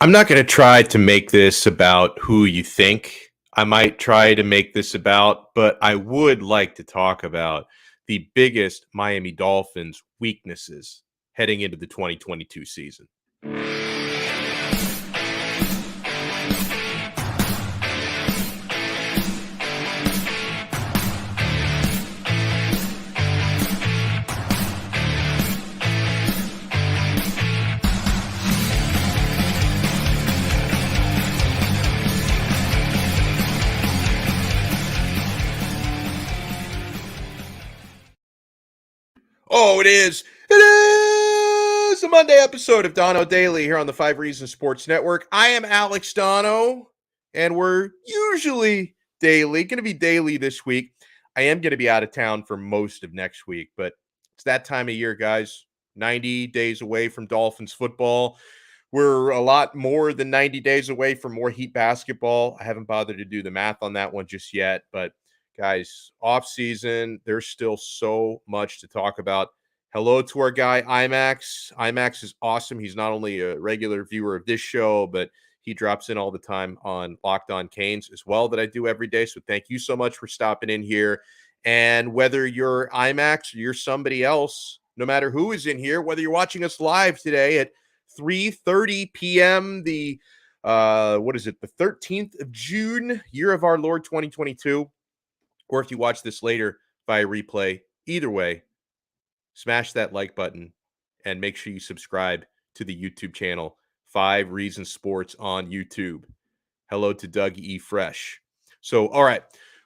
I'm not going to try to make this about who you think I might try to make this about, but I would like to talk about the biggest Miami Dolphins weaknesses heading into the 2022 season. Oh, it is. It is a Monday episode of Donno Daily here on the Five Reasons Sports Network. I am Alex Donno, and we're usually daily, going to be daily this week. I am going to be out of town for most of next week, but it's that time of year, guys. 90 days away from Dolphins football. We're a lot more than 90 days away from more Heat basketball. I haven't bothered to do the math on that one just yet, but guys, off season, there's still so much to talk about. Hello to our guy IMAX. IMAX is awesome. He's not only a regular viewer of this show, but he drops in all the time on Locked On Canes as well, that I do every day. So thank you so much for stopping in here. And whether you're IMAX or you're somebody else, no matter who is in here, whether you're watching us live today at 3:30 p.m., the what is it, the 13th of June, year of our Lord 2022, or if you watch this later via replay, either way, smash that like button and make sure you subscribe to the YouTube channel, Five Reasons Sports on YouTube. Hello to Doug E. Fresh. So, all right,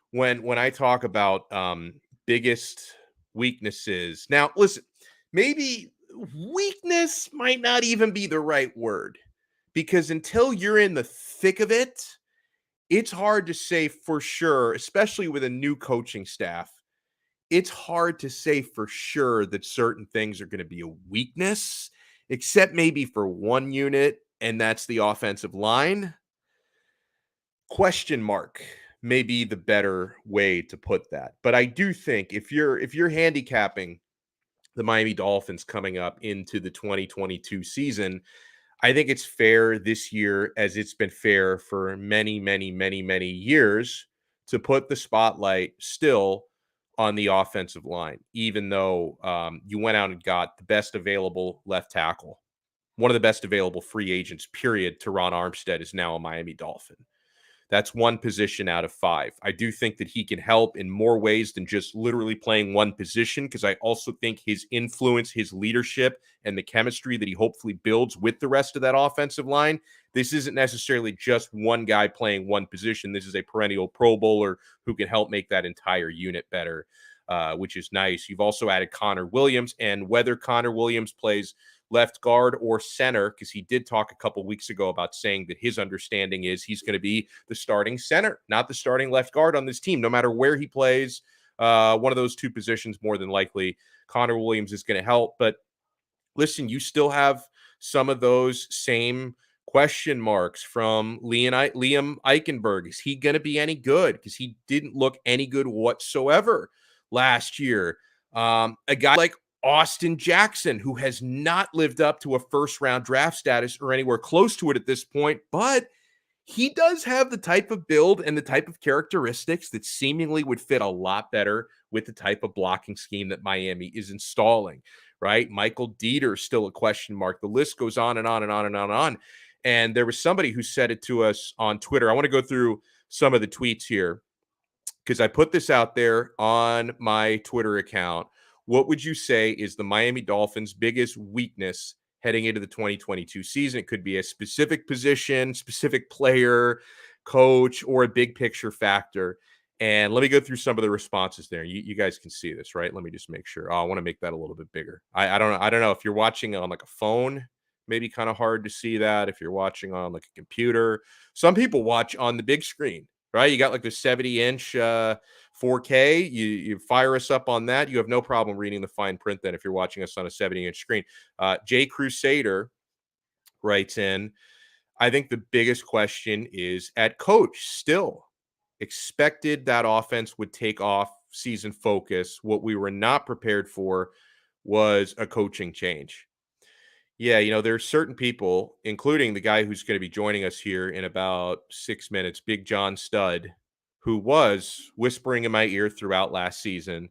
when I talk about biggest weaknesses, now listen, maybe weakness might not even be the right word, because until you're in the thick of it, it's hard to say for sure, especially with a new coaching staff. It's hard to say for sure that certain things are going to be a weakness, except maybe for one unit, and that's the offensive line. Question mark may be the better way to put that. But I do think if you're handicapping the Miami Dolphins coming up into the 2022 season, I think it's fair this year, as it's been fair for many, many, many, many years, to put the spotlight still on the offensive line, even though you went out and got the best available left tackle, one of the best available free agents, period. Teron Armstead is now a Miami Dolphin. That's one position out of five. I do think that he can help in more ways than just literally playing one position, because I also think his influence, his leadership, and the chemistry that he hopefully builds with the rest of that offensive line, this isn't necessarily just one guy playing one position. This is a perennial Pro Bowler who can help make that entire unit better, which is nice. You've also added Connor Williams, and whether Connor Williams plays left guard or center, because he did talk a couple weeks ago about saying that his understanding is he's going to be the starting center, not the starting left guard on this team, no matter where he plays. One of those two positions, more than likely, Connor Williams is going to help. But listen, you still have some of those same question marks from Liam Eichenberg. Is he going to be any good? Because he didn't look any good whatsoever last year. A guy like Austin Jackson, who has not lived up to a first-round draft status or anywhere close to it at this point, but he does have the type of build and the type of characteristics that seemingly would fit a lot better with the type of blocking scheme that Miami is installing, right? Michael Dieter, still a question mark. The list goes on and on and on and on and on. And there was somebody who said it to us on Twitter. I want to go through some of the tweets here, because I put this out there on my Twitter account. What would you say is the Miami Dolphins' biggest weakness heading into the 2022 season? It could be a specific position, specific player, coach, or a big picture factor. And let me go through some of the responses there. You guys can see this, right? Let me just make sure. Oh, I want to make that a little bit bigger. I don't know. I don't know if you're watching on like a phone, maybe kind of hard to see that. If you're watching on like a computer, some people watch on the big screen, right? You got like the 70-inch 4K. You fire us up on that. You have no problem reading the fine print then if you're watching us on a 70-inch screen. Jay Crusader writes in, I think the biggest question is at coach still. Expected that offense would take off season focus. What we were not prepared for was a coaching change. Yeah, there are certain people, including the guy who's going to be joining us here in about 6 minutes, Big John Stud, who was whispering in my ear throughout last season,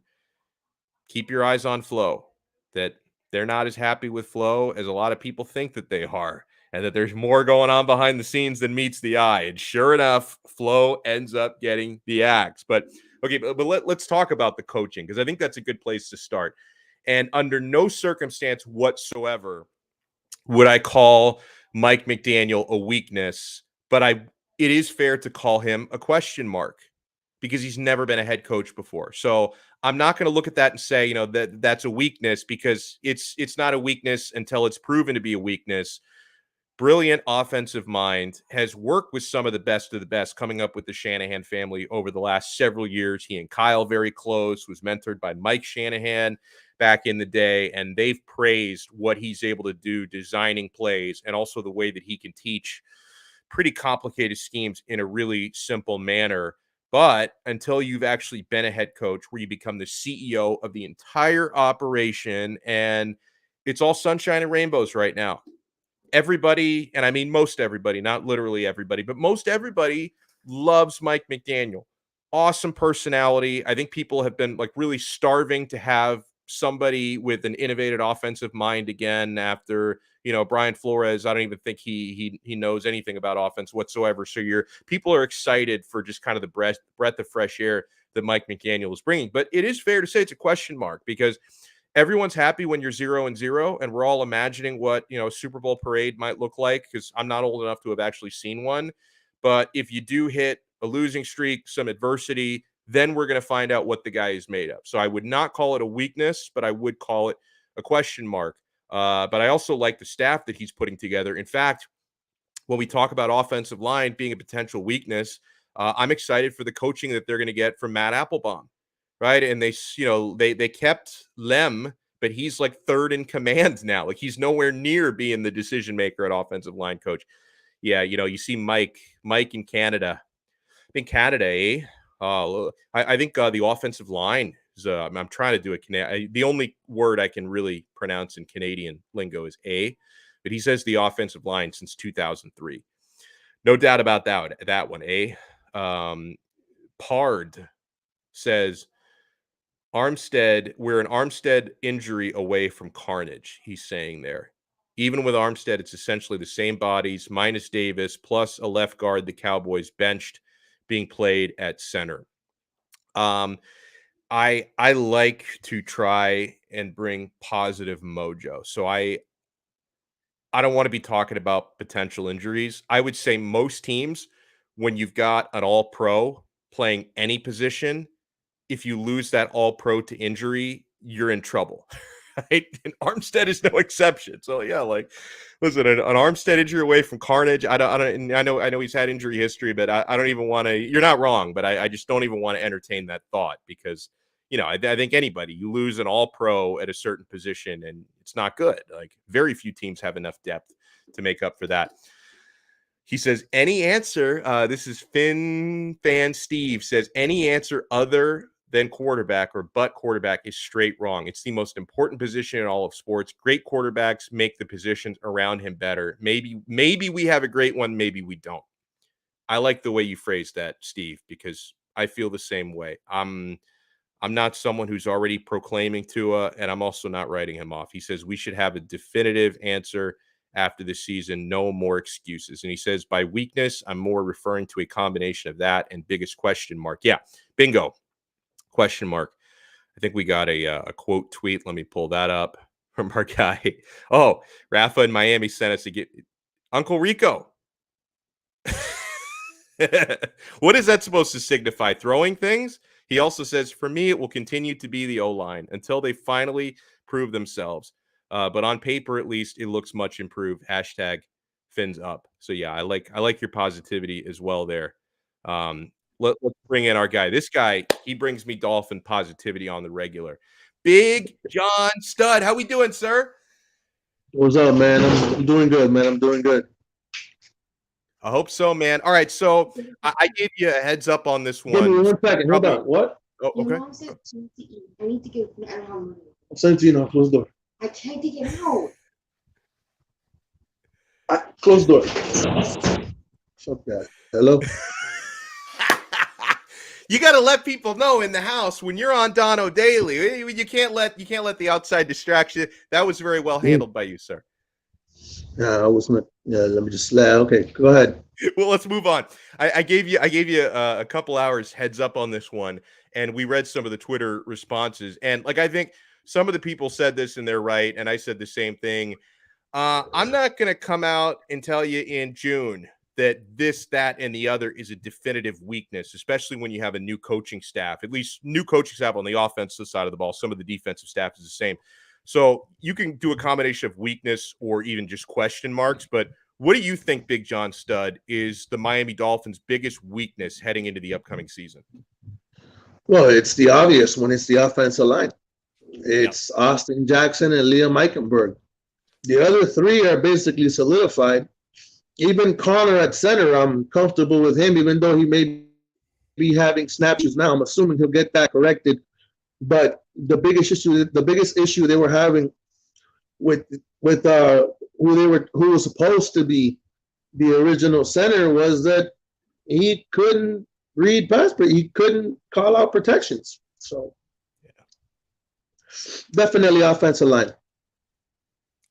keep your eyes on Flo, that they're not as happy with Flo as a lot of people think that they are, and that there's more going on behind the scenes than meets the eye. And sure enough, Flo ends up getting the axe. But okay, but let's talk about the coaching, because I think that's a good place to start. And under no circumstance whatsoever would I call Mike McDaniel a weakness, but it is fair to call him a question mark because he's never been a head coach before. So I'm not going to look at that and say, that that's a weakness, because it's not a weakness until it's proven to be a weakness. Brilliant offensive mind, has worked with some of the best, coming up with the Shanahan family over the last several years. He and Kyle very close, was mentored by Mike Shanahan back in the day, and they've praised what he's able to do designing plays, and also the way that he can teach pretty complicated schemes in a really simple manner. But until you've actually been a head coach where you become the CEO of the entire operation, and it's all sunshine and rainbows right now. Everybody, and I mean most everybody, not literally everybody, but most everybody loves Mike McDaniel. Awesome personality. I think people have been like really starving to have somebody with an innovative offensive mind again after, Brian Flores. I don't even think he knows anything about offense whatsoever. So people are excited for just kind of the breath of fresh air that Mike McDaniel is bringing. But it is fair to say it's a question mark, because everyone's happy when you're 0-0, and we're all imagining what, a Super Bowl parade might look like, because I'm not old enough to have actually seen one. But if you do hit a losing streak, some adversity, then we're going to find out what the guy is made of. So I would not call it a weakness, but I would call it a question mark. But I also like the staff that he's putting together. In fact, when we talk about offensive line being a potential weakness, I'm excited for the coaching that they're going to get from Matt Applebaum, right? And they kept Lem, but he's like third in command now. Like, he's nowhere near being the decision maker at offensive line coach. Yeah, you see Mike in Canada. In Canada, eh? I think the offensive line is. I'm trying to do it. The only word I can really pronounce in Canadian lingo is a, but he says the offensive line since 2003. No doubt about that one, eh? Pard says we're an Armstead injury away from carnage, he's saying there. Even with Armstead, it's essentially the same bodies, minus Davis, plus a left guard the Cowboys benched, being played at center. I like to try and bring positive mojo. So I don't want to be talking about potential injuries. I would say most teams, when you've got an all-pro playing any position, if you lose that all-pro to injury, you're in trouble. Right? And Armstead is no exception. So yeah, like, listen, an Armstead injury away from carnage. I know he's had injury history, but I don't even want to. You're not wrong, but I just don't even want to entertain that thought, because I think anybody, you lose an all-pro at a certain position and it's not good. Like, very few teams have enough depth to make up for that. He says, any answer, this is Fin fan Steve, says, any answer other than quarterback or but quarterback is straight wrong. It's the most important position in all of sports. Great quarterbacks make the positions around him better. Maybe we have a great one. Maybe we don't. I like the way you phrased that, Steve, because I feel the same way. I'm not someone who's already proclaiming Tua, and I'm also not writing him off. He says we should have a definitive answer after the season, no more excuses. And he says, by weakness, I'm more referring to a combination of that and biggest question mark. Yeah, bingo, question mark. I think we got a quote tweet. Let me pull that up from our guy. Oh, Rafa in Miami sent us to get Uncle Rico. What is that supposed to signify? Throwing things? He also says, for me, it will continue to be the O-line until they finally prove themselves. But on paper, at least, it looks much improved. Hashtag Phins up. So yeah, I like your positivity as well there. Let's bring in our guy. This guy, he brings me Dolphin positivity on the regular. Big John Stud. How we doing, sir? What's up, man? I'm doing good, man. I'm doing good. I hope so, man. All right, so I gave you a heads up on this Give me one. 1 second. Hold on. What? Oh, Your okay. mom said to eat. I need to get an hour. I'm saying to you now, close the door. I tried to get out. Close door. Fuck that. Hello? You got to let people know in the house when you're on Donno Daily. You can't let the outside distract you. That was very well handled by you, sir. Yeah, I was not. Yeah, let me just slap. Okay, go ahead. Well, let's move on. I gave you a couple hours heads up on this one, and we read some of the Twitter responses. And like I think some of the people said this, and they're right, and I said the same thing. I'm not going to come out and tell you in June that this, that, and the other is a definitive weakness, especially when you have a new coaching staff, at least new coaching staff on the offensive side of the ball. Some of the defensive staff is the same. So you can do a combination of weakness or even just question marks. But what do you think, Big John Stud, is the Miami Dolphins' biggest weakness heading into the upcoming season? Well, it's the obvious one. It's the offensive line. It's Austin Jackson and Liam Eichenberg. The other three are basically solidified. Even Connor at center, I'm comfortable with him, even though he may be having snapshots now. I'm assuming he'll get that corrected. But the biggest issue they were having with who was supposed to be the original center was that he couldn't read pass, but he couldn't call out protections. So definitely offensive line.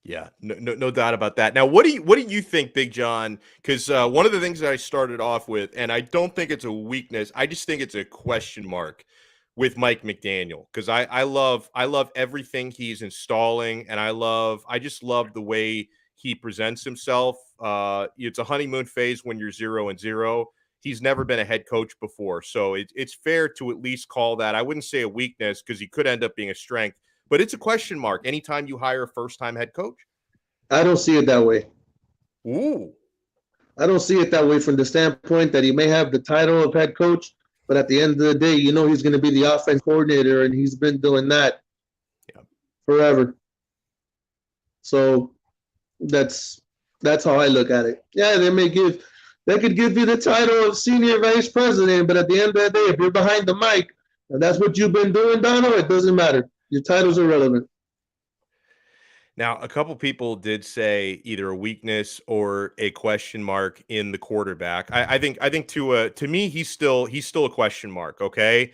Yeah, no doubt about that. Now, what do you think, Big John? Because one of the things that I started off with, and I don't think it's a weakness, I just think it's a question mark with Mike McDaniel. Because I love everything he's installing, and I just love the way he presents himself. It's a honeymoon phase when you're 0-0. He's never been a head coach before, so it's fair to at least call that. I wouldn't say a weakness because he could end up being a strength. But it's a question mark anytime you hire a first-time head coach. I don't see it that way. Ooh. I don't see it that way from the standpoint that he may have the title of head coach, but at the end of the day, you know he's going to be the offense coordinator, and he's been doing that forever. So that's how I look at it. Yeah, they could give you the title of senior vice president, but at the end of the day, if you're behind the mic and that's what you've been doing, Donno, it doesn't matter. Your title's irrelevant. Now, a couple people did say either a weakness or a question mark in the quarterback. I think to me, he's still a question mark. Okay,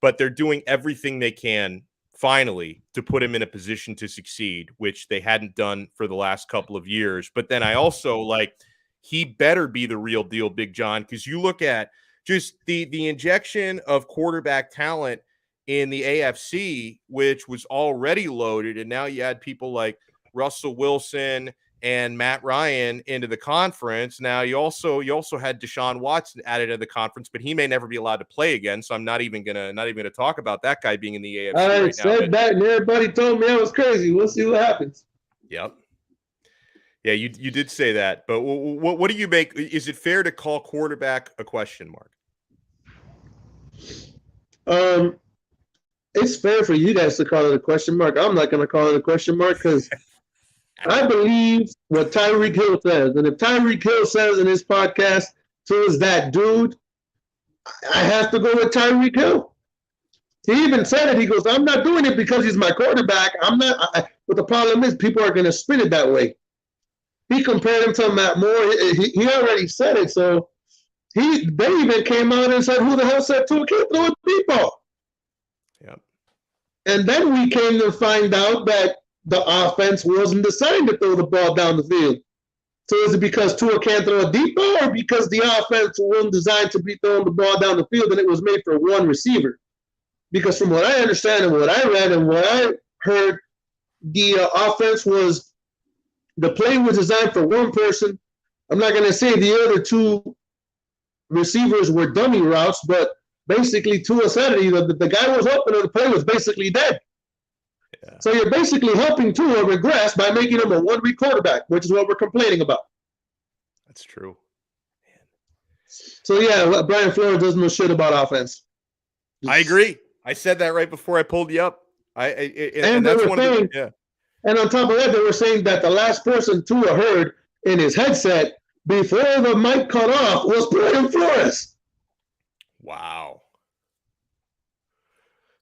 but they're doing everything they can finally to put him in a position to succeed, which they hadn't done for the last couple of years. But then I also he better be the real deal, Big John, because you look at just the injection of quarterback talent in the AFC, which was already loaded, and now you add people like Russell Wilson and Matt Ryan into the conference. Now you also had Deshaun Watson added to the conference, but he may never be allowed to play again. So I'm not even gonna talk about that guy being in the AFC I right said now. that, and everybody told me I was crazy. We'll see what happens. Yep. Yeah, you did say that, but what do you make? Is it fair to call quarterback a question mark? It's fair for you guys to call it a question mark. I'm not going to call it a question mark because I believe what Tyreek Hill says. And if Tyreek Hill says in his podcast, "Who is that dude?" I have to go with Tyreek Hill. He even said it. He goes, "I'm not doing it because he's my quarterback. I'm not." But the problem is people are going to spin it that way. He compared him to Matt Moore. He already said it. So they even came out and said, "Who the hell said Tua can't throw a deep ball?" And then we came to find out that the offense wasn't designed to throw the ball down the field. So is it because Tua can't throw a deep ball, or because the offense wasn't designed to be throwing the ball down the field and it was made for one receiver? Because from what I understand and what I read and what I heard, the offense the play was designed for one person. I'm not going to say the other two receivers were dummy routes, but basically Tua said it. The guy was open and the play was basically dead. Yeah. So you're basically helping Tua regress by making him a one-read quarterback, which is what we're complaining about. That's true. Man. So yeah, Brian Flores doesn't know shit about offense. I agree. I said that right before I pulled you up. And that's one of the, yeah. And on top of that, they were saying that the last person Tua heard in his headset before the mic cut off was Brian Flores. Wow.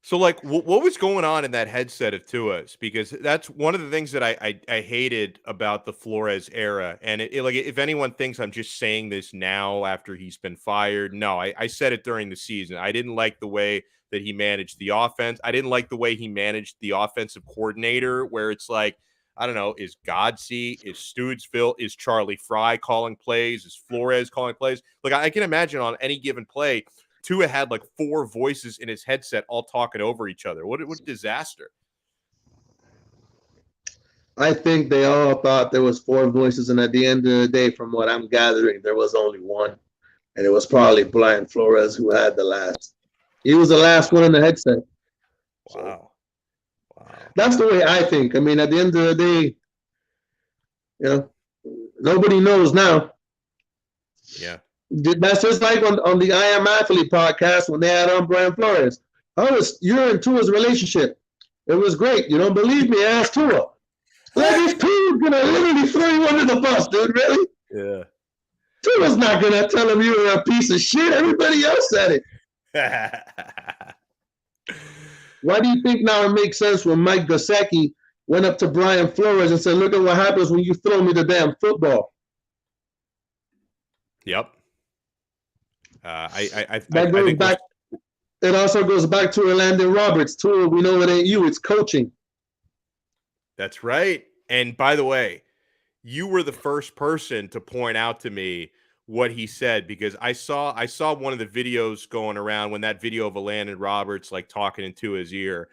So, like, what was going on in that headset of Tua's? Because that's one of the things that I hated about the Flores era. And like, if anyone thinks I'm just saying this now after he's been fired, no, I said it during the season. I didn't like the way that he managed the offense. I didn't like the way he managed the offensive coordinator, where it's like, I don't know, is Godsey, is Stoodsville, is Charlie Fry calling plays, is Flores calling plays? Like, I can imagine on any given play, Tua had like 4 voices in his headset all talking over each other. What a disaster. I think they all thought there was 4 voices, and at the end of the day, from what I'm gathering, there was only one, and it was probably Brian Flores who had the last. He was the last one in the headset. Wow. That's the way I think. I mean, at the end of the day, nobody knows now. Yeah. That's just like on the I Am Athlete podcast when they had on Brian Flores. You're in Tua's relationship. It was great. You don't believe me? Ask Tua. Like, if Tua's going to literally throw you under the bus, dude, really? Yeah. Tua's not going to tell him you were a piece of shit. Everybody else said it. Why do you think now it makes sense when Mike Gesicki went up to Brian Flores and said, look at what happens when you throw me the damn football? Yep. I think back. It also goes back to Orlando Roberts. Tua, we know it ain't you. It's coaching. That's right. And by the way, you were the first person to point out to me what he said, because I saw one of the videos going around when that video of Orlando Roberts like talking into his ear.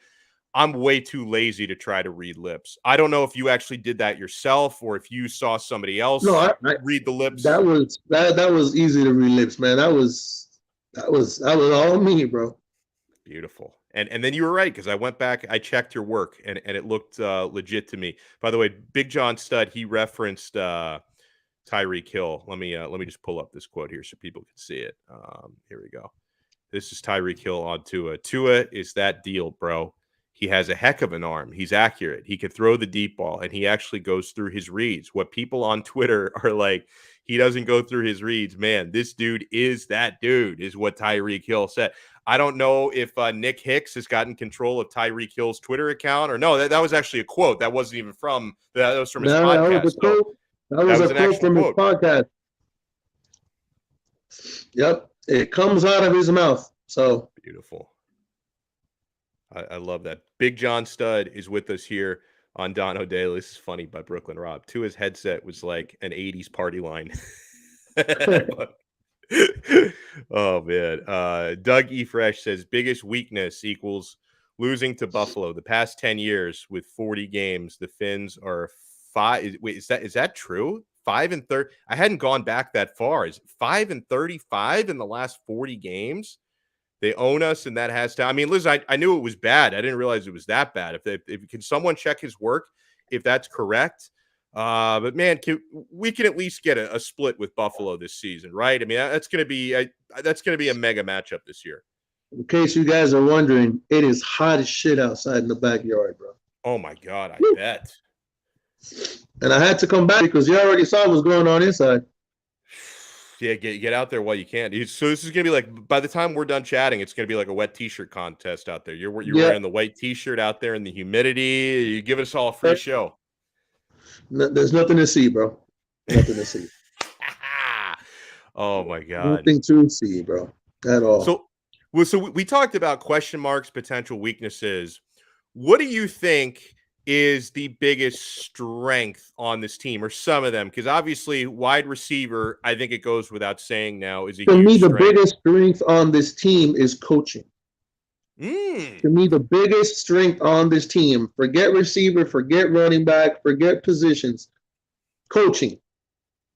I'm way too lazy to try to read lips. I don't know if you actually did that yourself or if you saw somebody else read the lips. That was easy to read lips, man. That was all me, bro. Beautiful. And then you were right, because I went back, I checked your work, and it looked legit to me. By the way, Big John Stud, he referenced Tyreek Hill. Let me just pull up this quote here so people can see it. Here we go. This is Tyreek Hill on Tua. Tua is that deal, bro. He has a heck of an arm. He's accurate. He can throw the deep ball, and he actually goes through his reads. What people on Twitter are like, he doesn't go through his reads. Man, this dude is that dude, is what Tyreek Hill said. I don't know if Nick Hicks has gotten control of Tyreek Hill's Twitter account, or no, that was actually a quote. That wasn't even from his podcast. That was a quote from his podcast. Yep. It comes out of his mouth. So beautiful. I love that. Big John Stud is with us here on Donno Daily. This is funny by Brooklyn Rob. Tua's headset was like an 80s party line. Oh, man. Doug E. Fresh says, biggest weakness equals losing to Buffalo. The past 10 years with 40 games, the Phins are 5. Wait, is that true? 5-30. I hadn't gone back that far. Is 5-35 in the last 40 games? They own us, and that has to. I mean, Liz, I knew it was bad. I didn't realize it was that bad. If can someone check his work if that's correct? But man, we can at least get a split with Buffalo this season, right? I mean, that's going to be a mega matchup this year. In case you guys are wondering, it is hot as shit outside in the backyard, bro. Oh my God, I bet. And I had to come back because you already saw what's going on inside. Yeah, get out there while you can. So this is gonna be like, by the time we're done chatting, it's gonna be like a wet T-shirt contest out there. You're wearing the white T-shirt out there in the humidity. You give us all a free show. There's nothing to see, bro. Nothing to see. Oh my God. Nothing to see, bro. At all. So we talked about question marks, potential weaknesses. What do you think is the biggest strength on this team, or some of them? Because obviously wide receiver, I think it goes without saying now, is a to huge me, the strength. biggest strength on this team is coaching. To me, the biggest strength on this team, forget receiver, forget running back, forget positions, coaching.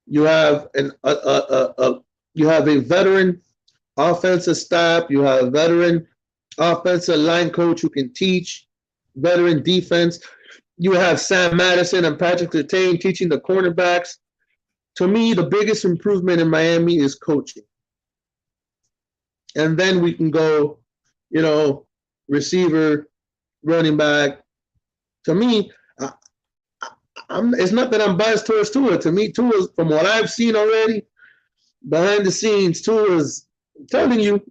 You have a veteran offensive staff, you have a veteran offensive line coach who can teach, veteran defense. You have Sam Madison and Patrick Surtain teaching the cornerbacks. To me, the biggest improvement in Miami is coaching. And then we can go, receiver, running back. To me, it's not that I'm biased towards Tua. To me, Tua, from what I've seen already, behind the scenes, Tua is telling you,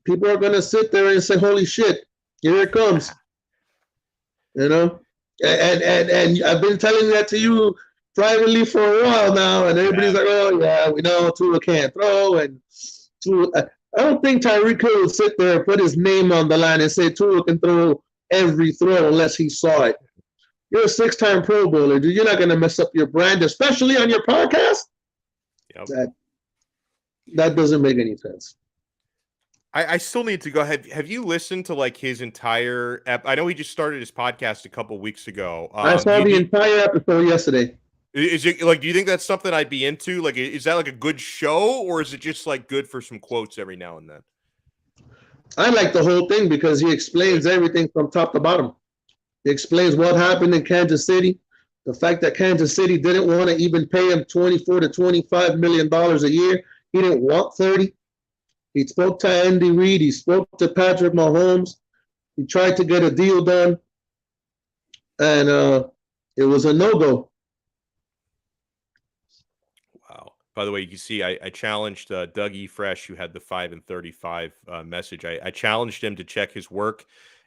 people are going to sit there and say, holy shit, Here it comes. You know, and I've been telling that to you privately for a while now, and everybody's like, "Oh yeah, we know Tua can't throw." And Tua, I don't think Tyreek Hill would sit there and put his name on the line and say Tua can throw every throw unless he saw it. You're a 6-time Pro Bowler, dude. You're not going to mess up your brand, especially on your podcast. Yep. That doesn't make any sense. I still need to go. Have you listened to like his entire? I know he just started his podcast a couple weeks ago. I saw the entire episode yesterday. Is it like? Do you think that's something I'd be into? Like, is that like a good show, or is it just like good for some quotes every now and then? I like the whole thing because he explains everything from top to bottom. He explains what happened in Kansas City, the fact that Kansas City didn't want to even pay him $24 to $25 million a year. He didn't want 30. He spoke to Andy Reid. He spoke to Patrick Mahomes. He tried to get a deal done, and it was a no-go. Wow. By the way, you can see I challenged Doug E. Fresh, who had the 5 and 35 message. I challenged him to check his work,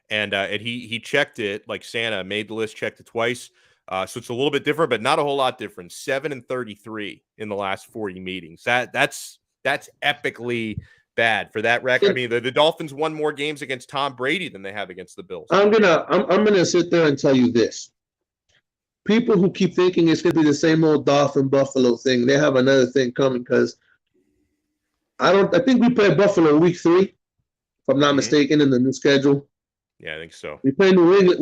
and he checked it like Santa, made the list, checked it twice. So it's a little bit different, but not a whole lot different. 7 and 33 in the last 40 meetings. That's epically bad for that record. I mean, the Dolphins won more games against Tom Brady than they have against the Bills. I'm gonna sit there and tell you this. People who keep thinking it's gonna be the same old Dolphin Buffalo thing, they have another thing coming because I think we play Buffalo week 3, if I'm not mistaken, in the new schedule. Yeah, I think so. We play New England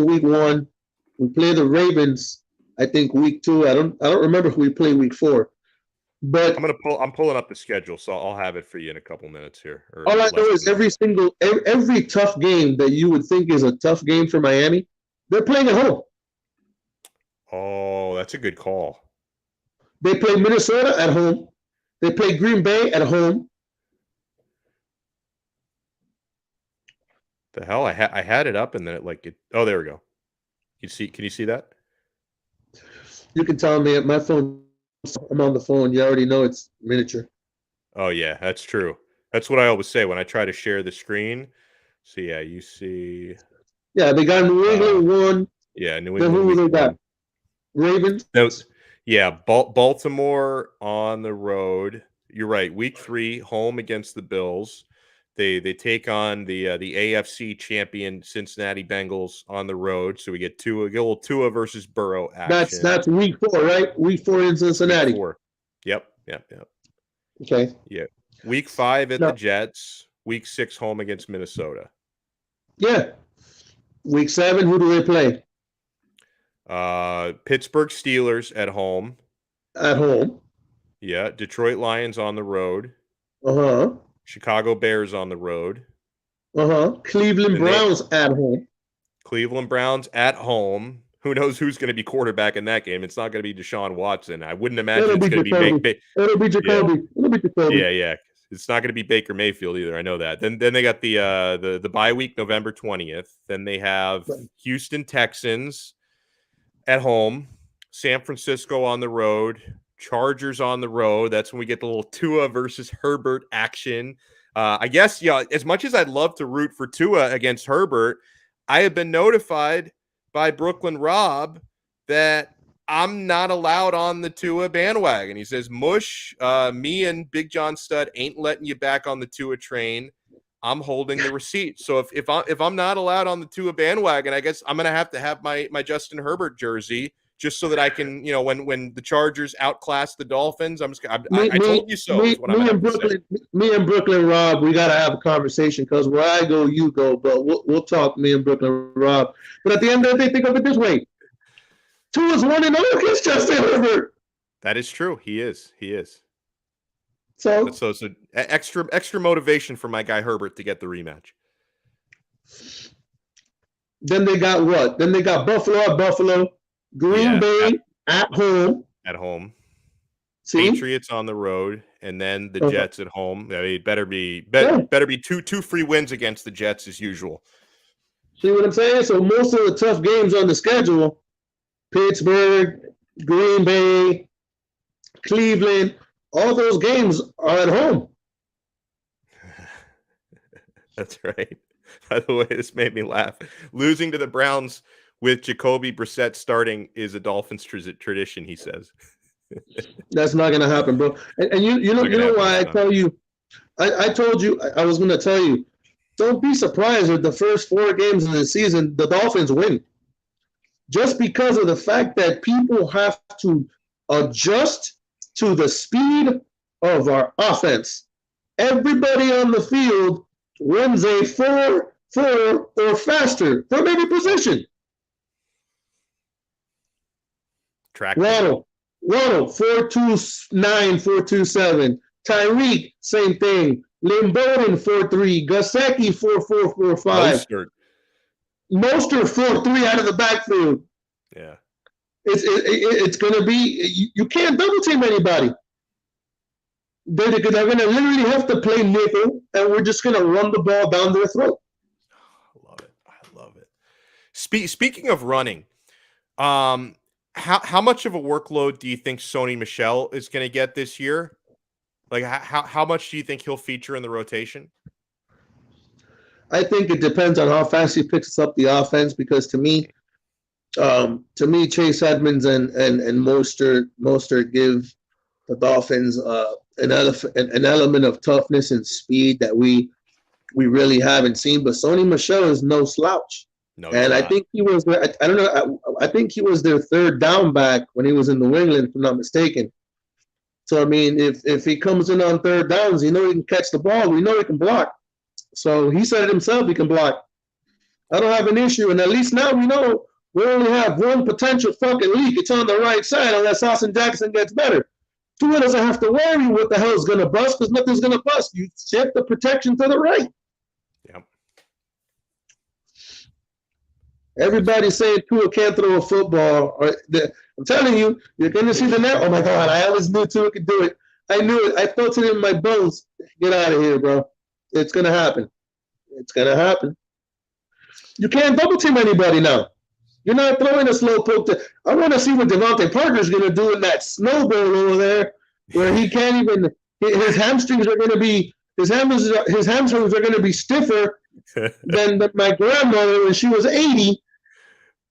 week 1. We play the Ravens, I think, week 2. I don't remember who we play week 4. But I'm pulling up the schedule, so I'll have it for you in a couple minutes here. All I know is every tough game that you would think is a tough game for Miami, they're playing at home. Oh, that's a good call. They play Minnesota at home. They play Green Bay at home. The hell, I had it up and then it. Oh, there we go. Can you see that? You can tell me my phone. I'm on the phone. You already know it's miniature. Oh yeah, that's true. That's what I always say when I try to share the screen. So yeah, you see. Yeah, they got New England won. Yeah, New England. Then who they got? Ravens. Yeah, Baltimore on the road. You're right. Week 3, home against the Bills. They take on the AFC champion Cincinnati Bengals on the road. So we get a little Tua versus Burrow action. That's week 4, right? Week 4 in Cincinnati. Week 4. Yep. Okay. Yeah. Week 5 at the Jets. Week 6 home against Minnesota. Yeah. Week 7, who do they play? Pittsburgh Steelers at home. At home. Yeah. Detroit Lions on the road. Uh-huh. Chicago Bears on the road. Cleveland Browns at home. Cleveland Browns at home. Who knows who's going to be quarterback in that game? It's not going to be Deshaun Watson. I wouldn't imagine it's going to be It'll be Jacoby. It'll be Jacoby. Yeah. It's not going to be Baker Mayfield either. I know that. Then they got the bye week November 20th. Then they have Houston Texans at home, San Francisco on the road, Chargers on the road. That's when we get the little Tua versus Herbert action. I guess, as much as I'd love to root for Tua against Herbert, I have been notified by Brooklyn Rob that I'm not allowed on the Tua bandwagon. He says, Mush, me and Big John Stud ain't letting you back on the Tua train. I'm holding the receipt. So if I'm not allowed on the Tua bandwagon, I guess I'm going to have my Justin Herbert jersey just so that I can, when the Chargers outclass the Dolphins, I told you so. Me and Brooklyn Rob, we got to have a conversation because where I go, you go. But we'll talk, me and Brooklyn Rob. But at the end of the day, think of it this way. Tua's 1-0 against Justin Herbert. That is true. He is. So it's an extra motivation for my guy Herbert to get the rematch. Then they got what? Then they got Buffalo at Buffalo, Green Bay at home. At home. See? Patriots on the road, and then the Jets at home. I mean, better be two free wins against the Jets as usual. See what I'm saying? So most of the tough games on the schedule, Pittsburgh, Green Bay, Cleveland, all those games are at home. That's right. By the way, this made me laugh. Losing to the Browns with Jacoby Brissett starting is a Dolphins tradition, he says. That's not gonna happen, bro. And you know why I tell you. I told you I was gonna tell you. Don't be surprised if the first 4 games of the season the Dolphins win. Just because of the fact that people have to adjust to the speed of our offense. Everybody on the field runs a 4 or faster from any position. Waddle 4.29, 4.27. Tyreek, same thing. Lynn Bowden 4.3. Gesicki 4.4, 4.5. Mostert 4.3 out of the backfield. Yeah. It's going to be, you can't double team anybody. They're going to literally have to play nickel, and we're just going to run the ball down their throat. I love it. I love it. Speaking of running, how much of a workload do you think Sony Michel is going to get this year? Like, how much do you think he'll feature in the rotation? I think it depends on how fast he picks up the offense, because to me, Chase Edmonds and Mostert give the Dolphins an element of toughness and speed that we really haven't seen. But Sony Michel is no slouch. No, and I think he was, I don't know, I think he was their third down back when he was in New England, if I'm not mistaken. So, I mean, if he comes in on third downs, he can catch the ball. We know he can block. So he said it himself, he can block. I don't have an issue. And at least now we know we only have one potential fucking leak. It's on the right side unless Austin Jackson gets better. Tua doesn't have to worry what the hell is going to bust, because nothing's going to bust. You shift the protection to the right. Yep. Everybody's saying Tua can't throw a football. I'm telling you, you're going to see the net. Oh, my God, I always knew Tua could do it. I knew it. I felt it in my bones. Get out of here, bro. It's going to happen. It's going to happen. You can't double team anybody now. You're not throwing a slow poke. I want to see what Devontae Parker's going to do in that snowball over there, where he can't even. His hamstrings are going to be hamstrings are going to be stiffer than my grandmother when she was 80.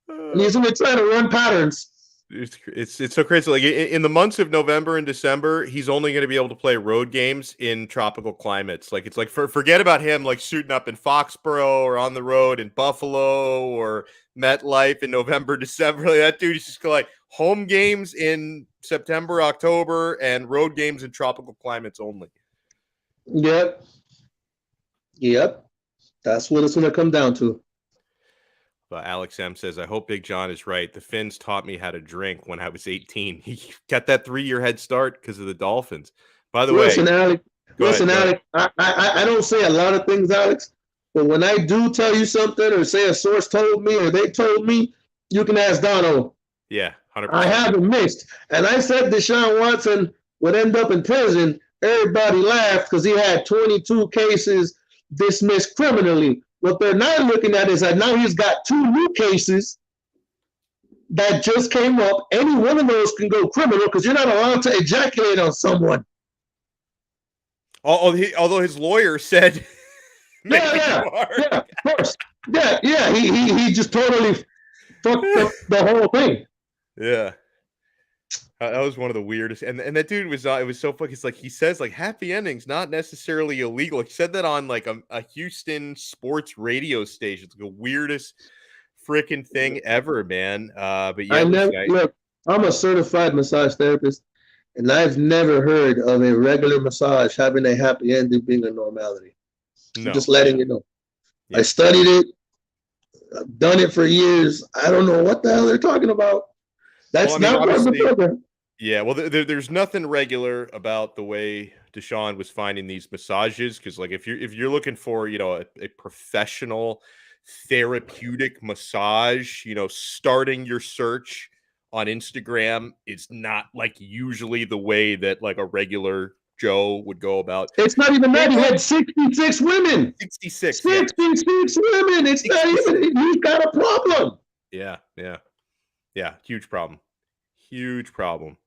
And he's going to try to run patterns. It's so crazy. Like in the months of November and December, he's only going to be able to play road games in tropical climates. Like it's like forget about him like suiting up in Foxborough or on the road in Buffalo or MetLife in November, December. Like that dude is just like home games in September, October, and road games in tropical climates only. Yep. That's what it's going to come down to. Alex M says, I hope Big John is right. The Phins taught me how to drink when I was 18. He got that 3-year head start because of the Dolphins. By the way, Alex. Alex, I don't say a lot of things, Alex, but when I do tell you something or say a source told me or they told me, you can ask Donno. Yeah, 100%. I haven't missed. And I said Deshaun Watson would end up in prison. Everybody laughed because he had 22 cases dismissed criminally. What they're not looking at is that now he's got 2 new cases that just came up. Any one of those can go criminal because you're not allowed to ejaculate on someone. Although his lawyer said, yeah, of course. Yeah, he just totally fucked up the whole thing. Yeah. That was one of the weirdest, and that dude was it was so fucking. It's like he says like happy endings not necessarily illegal. He said that on like a Houston sports radio station. It's the weirdest freaking thing ever, man. But yeah, look, I'm a certified massage therapist, and I've never heard of a regular massage having a happy ending being a normality. No. I'm just letting you know. Yeah. I studied it. I've done it for years. I don't know what the hell they're talking about. That's not part of the program. Yeah, well, there's nothing regular about the way Deshaun was finding these massages, because like if you're looking for a professional therapeutic massage, starting your search on Instagram is not like usually the way that like a regular Joe would go about. It's not even that. He had 66 women. 66. 66 women. It's 66. Not even. He's got a problem. Yeah. Huge problem.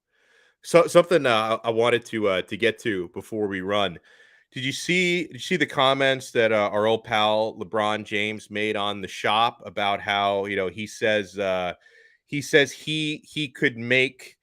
So something I wanted to get to before we run. Did you see the comments that our old pal LeBron James made on the shop about how, he could make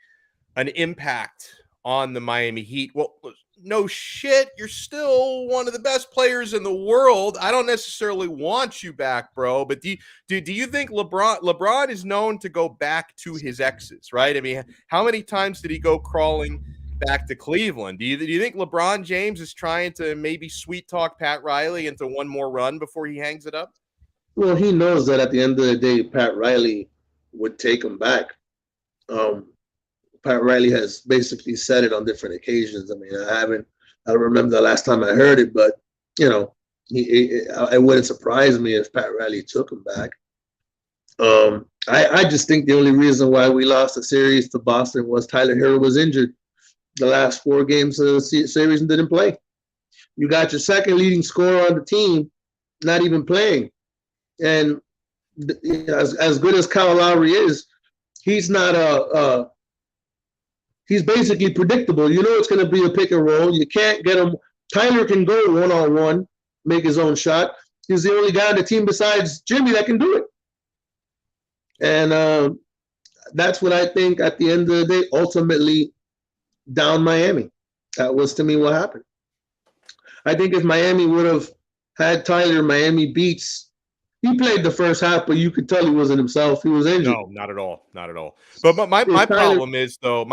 an impact on the Miami Heat? Well, no shit, you're still one of the best players in the world. I don't necessarily want you back, bro. But do you think LeBron is known to go back to his exes, right? I mean, how many times did he go crawling back to Cleveland? Do you think LeBron James is trying to maybe sweet talk Pat Riley into one more run before he hangs it up? Well, he knows that at the end of the day, Pat Riley would take him back. Pat Riley has basically said it on different occasions. I mean, I don't remember the last time I heard it, but it wouldn't surprise me if Pat Riley took him back. I just think the only reason why we lost the series to Boston was Tyler Hero was injured the last 4 games of the series and didn't play. You got your second leading scorer on the team not even playing. And as good as Kyle Lowry is, he's not he's basically predictable. You know it's going to be a pick and roll. You can't get him. Tyler can go one-on-one, make his own shot. He's the only guy on the team besides Jimmy that can do it. And that's what I think at the end of the day ultimately down Miami. That was, to me, what happened. I think if Miami would have had Tyler, Miami beats. He played the first half, but you could tell he wasn't himself. He was injured. No, not at all. Not at all. But my problem is though,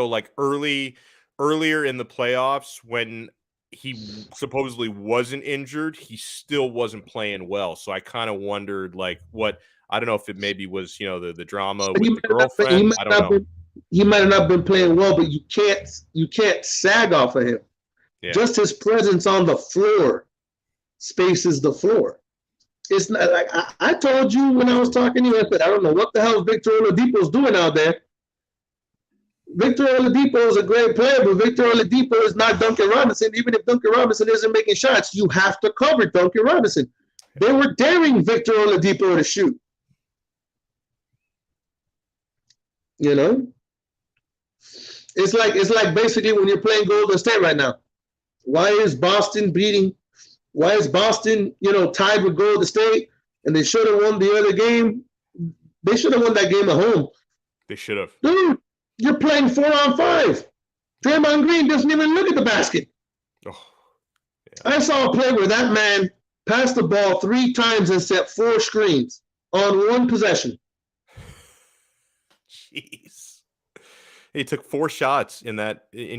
like earlier in the playoffs when he supposedly wasn't injured, he still wasn't playing well. So I kind of wondered like what, I don't know if it maybe was, the drama with the girlfriend. I don't know. He might have not been playing well, but you can't sag off of him. Yeah. Just his presence on the floor spaces the floor. It's not like I told you when I was talking to you, I said, I don't know what the hell Victor Oladipo's doing out there. Victor Oladipo is a great player, but Victor Oladipo is not Duncan Robinson. Even if Duncan Robinson isn't making shots, you have to cover Duncan Robinson. They were daring Victor Oladipo to shoot. It's like basically when you're playing Golden State right now. Why is Boston tied with Golden State, and they should have won the other game? They should have won that game at home. They should have. Dude, you're playing 4-on-5. Draymond Green doesn't even look at the basket. Oh, yeah. I saw a play where that man passed the ball 3 times and set 4 screens on one possession. Jeez. He took 4 shots in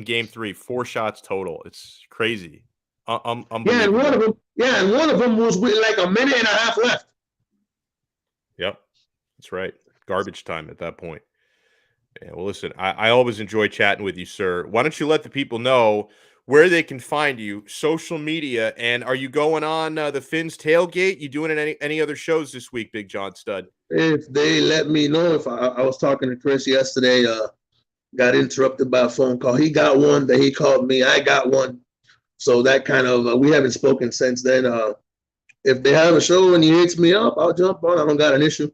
game 3. 4 shots total. It's crazy. Yeah, and one of them was with like a minute and a half left. Yep, that's right. Garbage time at that point. Yeah, well, listen, I always enjoy chatting with you, sir. Why don't you let the people know where they can find you, social media, and are you going on the Phins tailgate? You doing any other shows this week, Big John Stud? If they let me know. If I was talking to Chris yesterday, got interrupted by a phone call. He got one, that he called me. I got one. So that kind of, we haven't spoken since then. If they have a show and he hits me up, I'll jump on. I don't got an issue.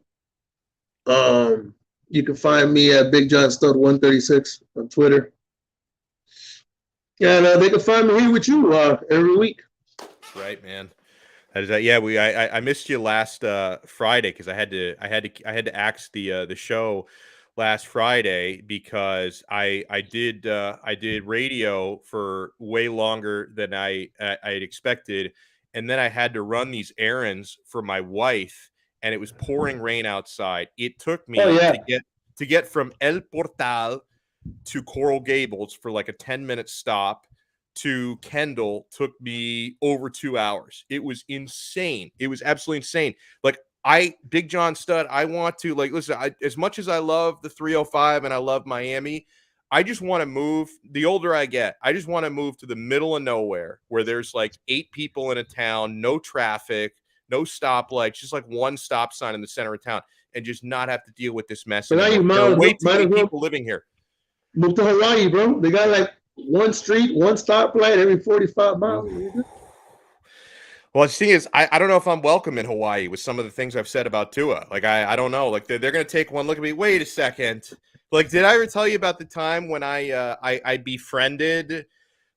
You can find me at Big John Stud 136 on Twitter. And they can find me here with you every week. That's right, man. That is that. Yeah, I missed you last Friday because I had to axe the show last Friday because I did radio for way longer than I had expected, and then I had to run these errands for my wife, and it was pouring rain outside. It took me to get from El Portal to Coral Gables for like a 10-minute stop to Kendall took me over 2 hours. It was insane. It was absolutely insane. Like Big John Stud, I want to listen, as much as I love the 305 and I love Miami, I just want to move. The older I get, I just want to move to the middle of nowhere where there's like 8 people in a town, no traffic, no stoplights, just like one stop sign in the center of town, and just not have to deal with this mess. There are way too many people living here. Move to Hawaii, bro. They got like one street, one stoplight every 45 miles. Well, the thing is, I don't know if I'm welcome in Hawaii with some of the things I've said about Tua. Like, I don't know. Like, they're going to take one look at me. Wait a second. Like, did I ever tell you about the time when I befriended,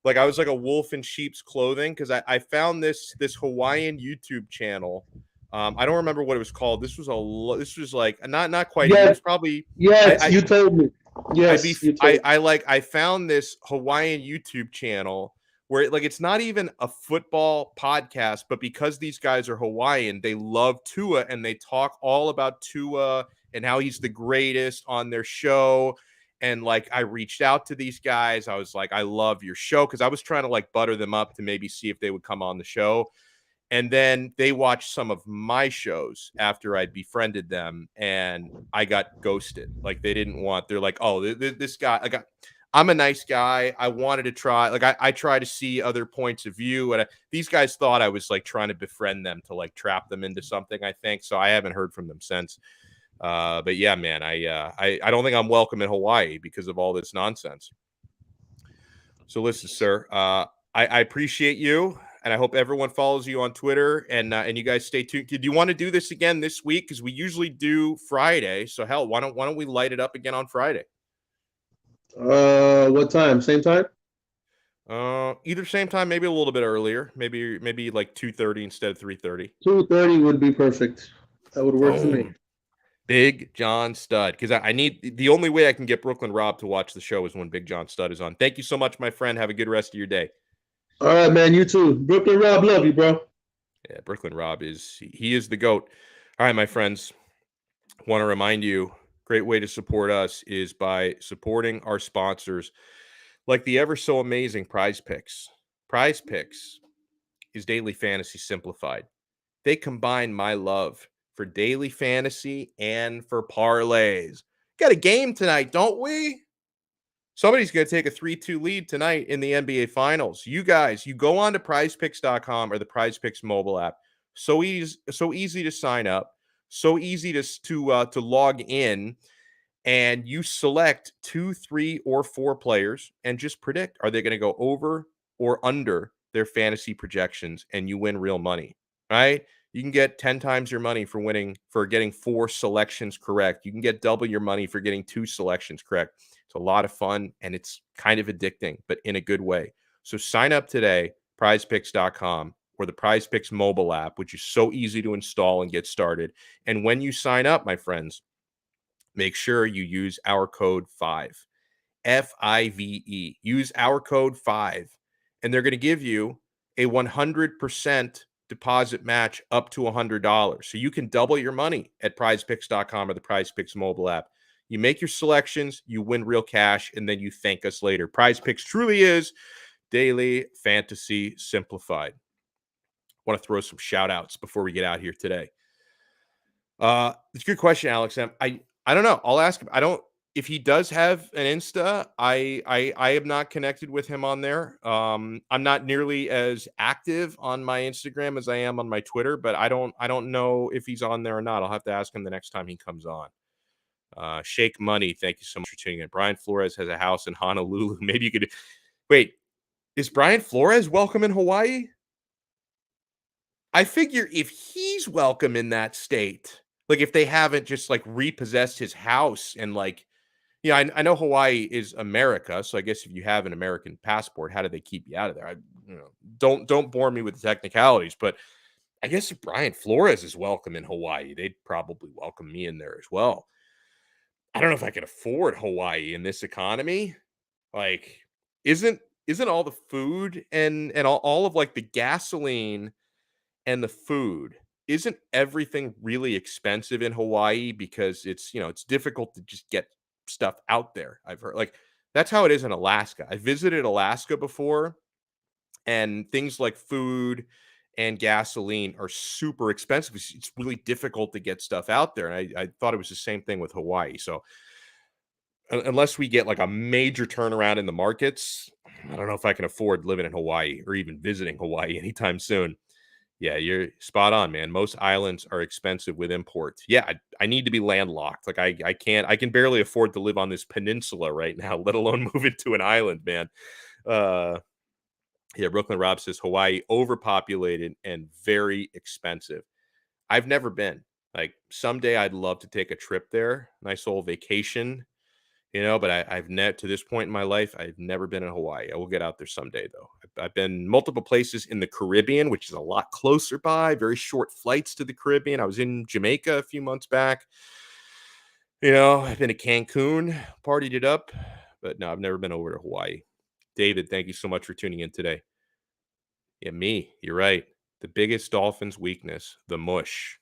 Like I was like a wolf in sheep's clothing because I found this Hawaiian YouTube channel. I don't remember what it was called. This was like not quite. It Yes, was probably yes, I you told me. I'd be Yes, you told me. I found this Hawaiian YouTube channel where like it's not even a football podcast, but because these guys are Hawaiian, they love Tua and they talk all about Tua and how he's the greatest on their show. And like I reached out to these guys. I was like, I love your show because I was trying to like butter them up to maybe see if they would come on the show. And then they watched some of my shows after I'd befriended them, and I got ghosted. Like they didn't want. They're like, "Oh, this guy." Like I'm a nice guy. I wanted to try. Like I try to see other points of view, and these guys thought I was like trying to befriend them to like trap them into something. I think so. I haven't heard from them since. But yeah, man, I don't think I'm welcome in Hawaii because of all this nonsense. So listen, sir, I appreciate you, and I hope everyone follows you on Twitter, and you guys stay tuned. Do you want to do this again this week? Because we usually do Friday. So hell, why don't we light it up again on Friday? What time? Same time? Either same time, maybe a little bit earlier, maybe like 2:30 instead of 3:30. 2:30 would be perfect. That would work for me. Big John Stud, because I need the only way I can get Brooklyn Rob to watch the show is when Big John Stud is on. Thank you so much, my friend. Have a good rest of your day. All right, man. You too. Brooklyn Rob, love you, bro. Yeah, Brooklyn Rob is the GOAT. All right, my friends. Want to remind you, great way to support us is by supporting our sponsors, like the ever so amazing Prize Picks. Prize Picks is daily fantasy simplified. They combine my love for daily fantasy and for parlays. Got a game tonight, don't we? Somebody's going to take a 3-2 lead tonight in the NBA Finals. You guys, you go on to prizepicks.com or the Prize Picks mobile app. So easy to sign up, so easy to log in, and you select 2, 3, or 4 players and just predict, are they going to go over or under their fantasy projections, and you win real money, right? You can get 10 times your money for getting 4 selections correct. You can get double your money for getting 2 selections correct. It's a lot of fun, and it's kind of addicting, but in a good way. So sign up today, prizepicks.com or the Prize Picks mobile app, which is so easy to install and get started. And when you sign up, my friends, make sure you use our code 5, FIVE. Use our code 5, and they're going to give you a 100% deposit match up to $100. So you can double your money at prizepicks.com or the Prize Picks mobile app. You make your selections, you win real cash, and then you thank us later. Prize Picks truly is daily fantasy simplified. I want to throw some shout outs before we get out here today. It's a good question, Alex. I don't know. I'll ask him. I don't. If he does have an Insta, I am not connected with him on there. I'm not nearly as active on my Instagram as I am on my Twitter, but I don't know if he's on there or not. I'll have to ask him the next time he comes on. Shake Money, thank you so much for tuning in. Brian Flores has a house in Honolulu. Maybe you could wait. Is Brian Flores welcome in Hawaii? I figure if he's welcome in that state, like if they haven't just like repossessed his house and like, yeah, I know Hawaii is America, so I guess if you have an American passport, how do they keep you out of there? Don't bore me with the technicalities, but I guess if Brian Flores is welcome in Hawaii, they'd probably welcome me in there as well. I don't know if I can afford Hawaii in this economy. Like, isn't all the food and all of like the gasoline and the food, isn't everything really expensive in Hawaii because it's difficult to just get stuff out there? I've heard like that's how it is in Alaska. I visited Alaska before, and things like food and gasoline are super expensive. It's really difficult to get stuff out there. And I thought it was the same thing with Hawaii. So unless we get like a major turnaround in the markets, I don't know if I can afford living in Hawaii or even visiting Hawaii anytime soon. Yeah, you're spot on, man. Most islands are expensive with imports. Yeah, I need to be landlocked. Like I can barely afford to live on this peninsula right now, let alone move into an island, man. Yeah, Brooklyn Rob says Hawaii overpopulated and very expensive. I've never been. Like someday I'd love to take a trip there. Nice old vacation but I've never, to this point in my life, I've never been in Hawaii. I will get out there someday, though. I've been multiple places in the Caribbean, which is a lot closer by, very short flights to the Caribbean. I was in Jamaica a few months back. I've been to Cancun, partied it up, but no, I've never been over to Hawaii. David, thank you so much for tuning in today. Yeah, me, you're right. The biggest Dolphins weakness, the mush.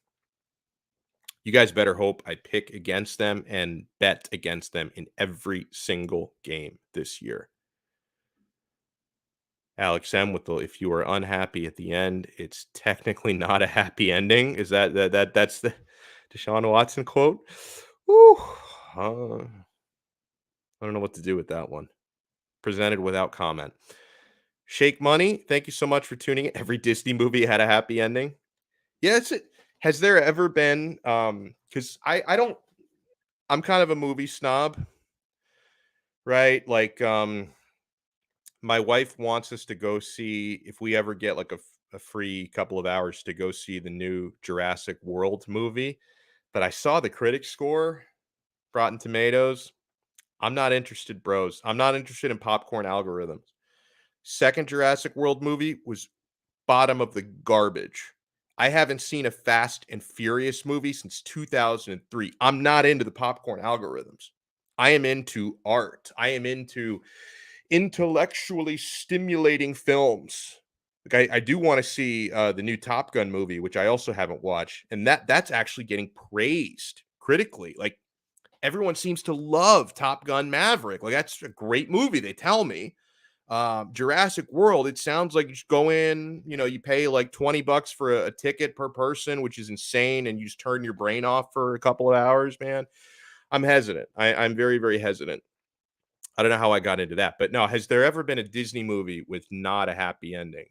You guys better hope I pick against them and bet against them in every single game this year. Alex M with if you are unhappy at the end, it's technically not a happy ending. Is that's the Deshaun Watson quote? Woo. I don't know what to do with that one. Presented without comment. Shake Money, thank you so much for tuning in. Every Disney movie had a happy ending. Yes, has there ever been because I'm kind of a movie snob, right? Like my wife wants us to go see, if we ever get like a free couple of hours, to go see the new Jurassic World movie. But I saw the critic score, Rotten Tomatoes. I'm not interested, bros. I'm not interested in popcorn algorithms. Second Jurassic World movie was bottom of the garbage. I haven't seen a Fast and Furious movie since 2003. I'm not into the popcorn algorithms. I am into art. I am into intellectually stimulating films. Like I do want to see the new Top Gun movie, which I also haven't watched, and that's actually getting praised critically. Like everyone seems to love Top Gun Maverick. Like that's a great movie, they tell me. Jurassic World, it sounds like you just go in, you pay like $20 for a ticket per person, which is insane, and you just turn your brain off for a couple of hours, man. I'm hesitant. I'm very, very hesitant. I don't know how I got into that, but no, has there ever been a Disney movie with not a happy ending?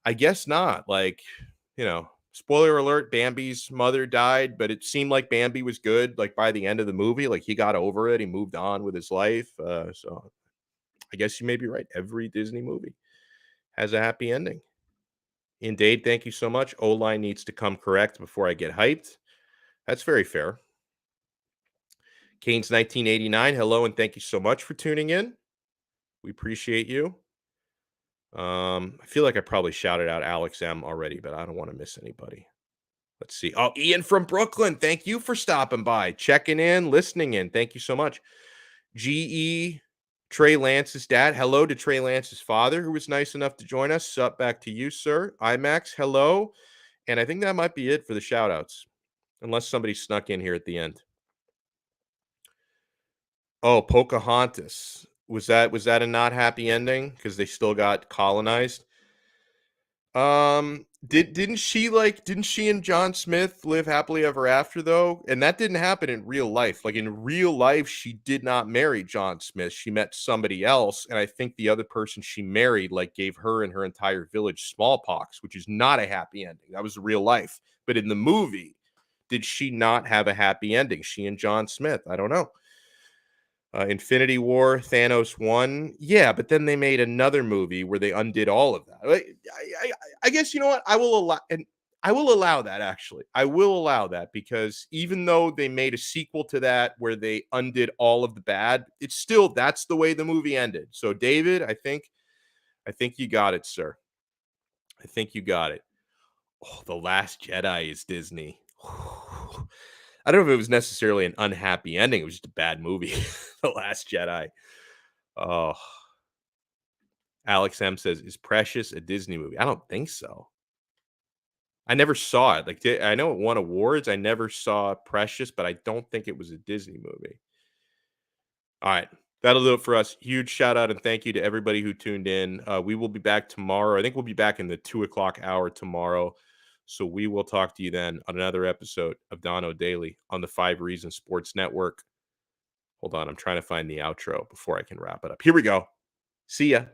I guess not. Like, spoiler alert, Bambi's mother died, but it seemed like Bambi was good. Like by the end of the movie, like he got over it. He moved on with his life. So I guess you may be right. Every Disney movie has a happy ending. Indeed, thank you so much. O-line needs to come correct before I get hyped. That's very fair. Canes 1989, hello, and thank you so much for tuning in. We appreciate you. I feel like I probably shouted out Alex M already, but I don't want to miss anybody. Let's see. Oh, Ian from Brooklyn, thank you for stopping by, checking in, listening in. Thank you so much. GE, Trey Lance's dad. Hello to Trey Lance's father, who was nice enough to join us. Sup back to you, sir. IMAX, hello. And I think that might be it for the shout outs, unless somebody snuck in here at the end. Oh, Pocahontas. Was that a not happy ending because they still got colonized? Didn't she and John Smith live happily ever after though? And that didn't happen in real life. Like in real life, she did not marry John Smith. She met somebody else, and I think the other person she married like gave her and her entire village smallpox, which is not a happy ending. That was real life. But in the movie, did she not have a happy ending? She and John Smith? I don't know. Infinity War, Thanos won. Yeah, but then they made another movie where they undid all of that. I guess you know what? I will allow that, actually. I will allow that because even though they made a sequel to that where they undid all of the bad, it's still, that's the way the movie ended. So David, I think you got it, sir. I think you got it. Oh, The Last Jedi is Disney. I don't know if it was necessarily an unhappy ending. It was just a bad movie. The Last Jedi. Oh. Alex M says, is Precious a Disney movie? I don't think so. I never saw it. Like, I know it won awards. I never saw Precious, but I don't think it was a Disney movie. All right. That'll do it for us. Huge shout out and thank you to everybody who tuned in. We will be back tomorrow. I think we'll be back in the 2:00 hour tomorrow. So we will talk to you then on another episode of Donno Daily on the 5 Reasons Sports Network. Hold on. I'm trying to find the outro before I can wrap it up. Here we go. See ya.